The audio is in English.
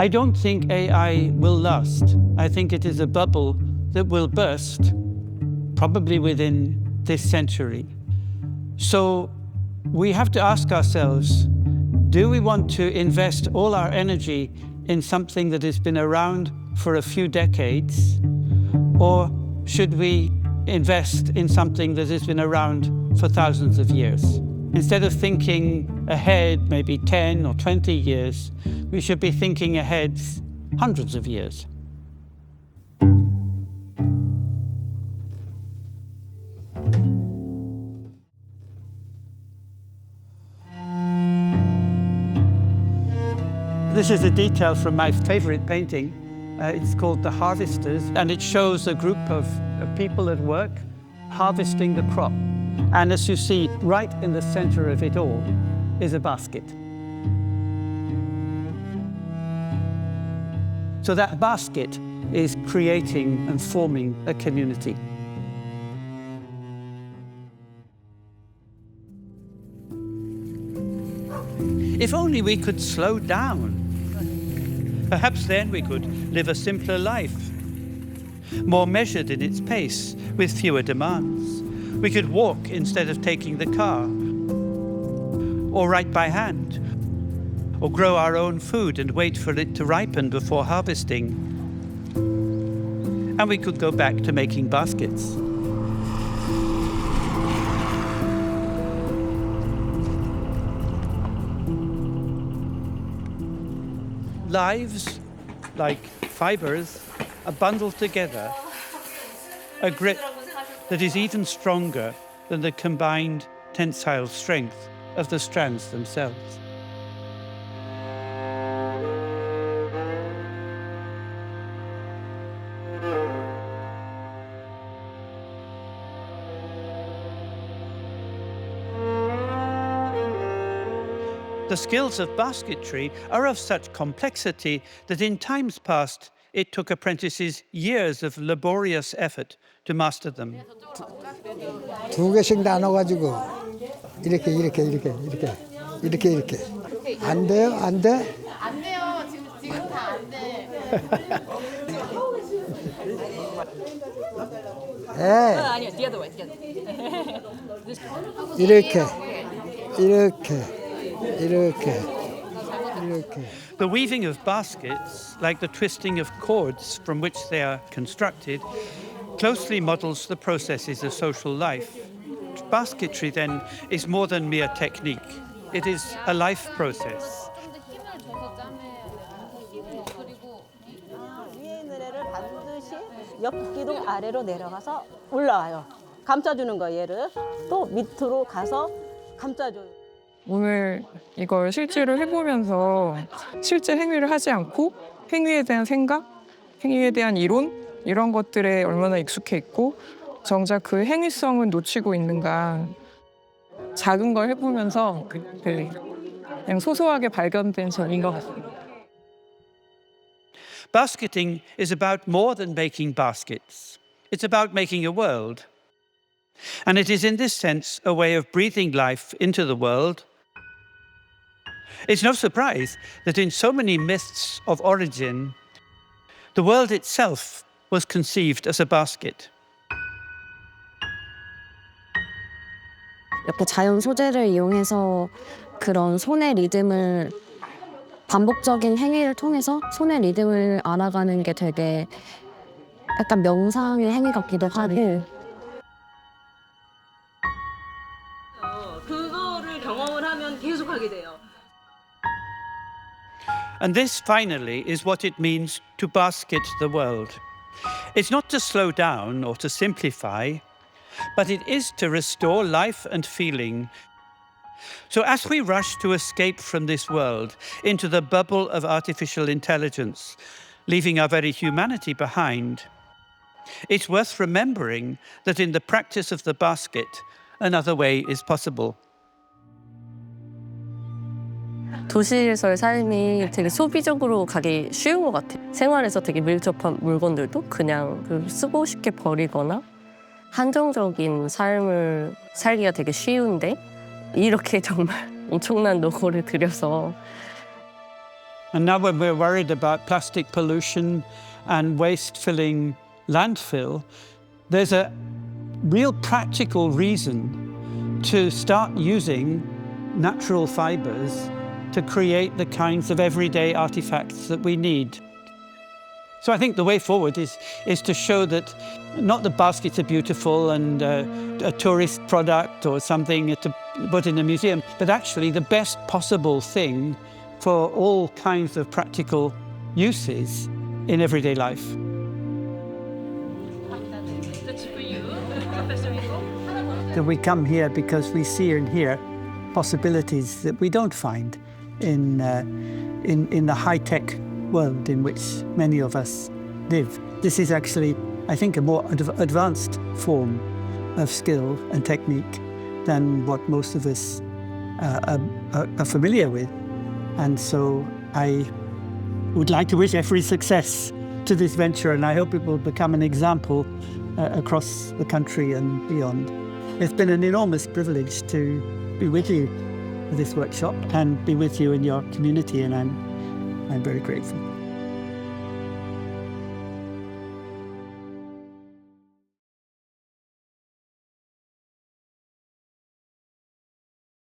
I don't think AI will last. I think it is a bubble that will burst, probably within this century. So we have to ask ourselves, do we want to invest all our energy in something that has been around for a few decades, or should we invest in something that has been around for thousands of years? Instead of thinking ahead, maybe 10 or 20 years, we should be thinking ahead hundreds of years. This is a detail from my favorite painting. It's called The Harvesters, and it shows a group of people at work harvesting the crop. And as you see, right in the center of it all is a basket. So that basket is creating and forming a community. If only we could slow down. Perhaps then we could live a simpler life, more measured in its pace, with fewer demands. We could walk instead of taking the car, or write by hand, or grow our own food and wait for it to ripen before harvesting. And we could go back to making baskets. Lives, like fibers, are bundled together, a grip that is even stronger than the combined tensile strength of the strands themselves. The skills of basketry are of such complexity that in times past it took apprentices years of laborious effort to master them. 두 개씩 나눠가지고 이렇게 안 돼요? 안 돼? 안 돼요. 지금 다 안 돼. 아니요, the other way. 이렇게. The weaving of baskets, like the twisting of cords from which they are constructed, closely models the processes of social life. Basketry, then, is more than mere technique. It is a life process. 위에 있는 애를 반드시 옆 기둥 아래로 내려가서 올라와요. 감싸주는 거예요, 얘를. 또 밑으로 가서 감싸줘요. 오늘 이걸 실제로 해보면서 실제 행위를 하지 않고 행위에 대한 생각, 행위에 대한 이론 이런 것들에 얼마나 익숙해 있고 정작 그 행위성은 놓치고 있는가 작은 걸 해보면서 그냥 소소하게 발견된 점인 것 같습니다. Basketing is about more than making baskets. It's about making a world. And it is in this sense a way of breathing life into the world. It's no surprise that in so many myths of origin, the world itself was conceived as a basket. 이렇게 자연 소재를 이용해서 그런 손의 리듬을 반복적인 행위를 통해서 손의 리듬을 알아가는 게 되게 약간 명상의 행위 같기도 하고 그거를 경험을 하면 계속 하게 돼요. And this, finally, is what it means to basket the world. It's not to slow down or to simplify, but it is to restore life and feeling. So as we rush to escape from this world into the bubble of artificial intelligence, leaving our very humanity behind, it's worth remembering that in the practice of the basket, another way is possible. 도시에서의 삶이 되게 소비적으로 가기 쉬운 것 같아요. 생활에서 되게 밀접한 물건들도 그냥 쓰고 싶게 버리거나 한정적인 삶을 살기가 되게 쉬운데 이렇게 정말 엄청난 노고를 들여서 And now when we're worried about plastic pollution and waste-filling landfill, there's a real practical reason to start using natural fibers to create the kinds of everyday artifacts that we need. So I think the way forward is to show that not that baskets are beautiful and a tourist product or something to put in a museum, but actually the best possible thing for all kinds of practical uses in everyday life. That we come here because we see and hear possibilities that we don't find in the high-tech world in which many of us live. This is actually, I think, a more advanced form of skill and technique than what most of us are familiar with. And so I would like to wish every success to this venture, and I hope it will become an example across the country and beyond. It's been an enormous privilege to be with you for this workshop and be with you in your community, and I'm very grateful.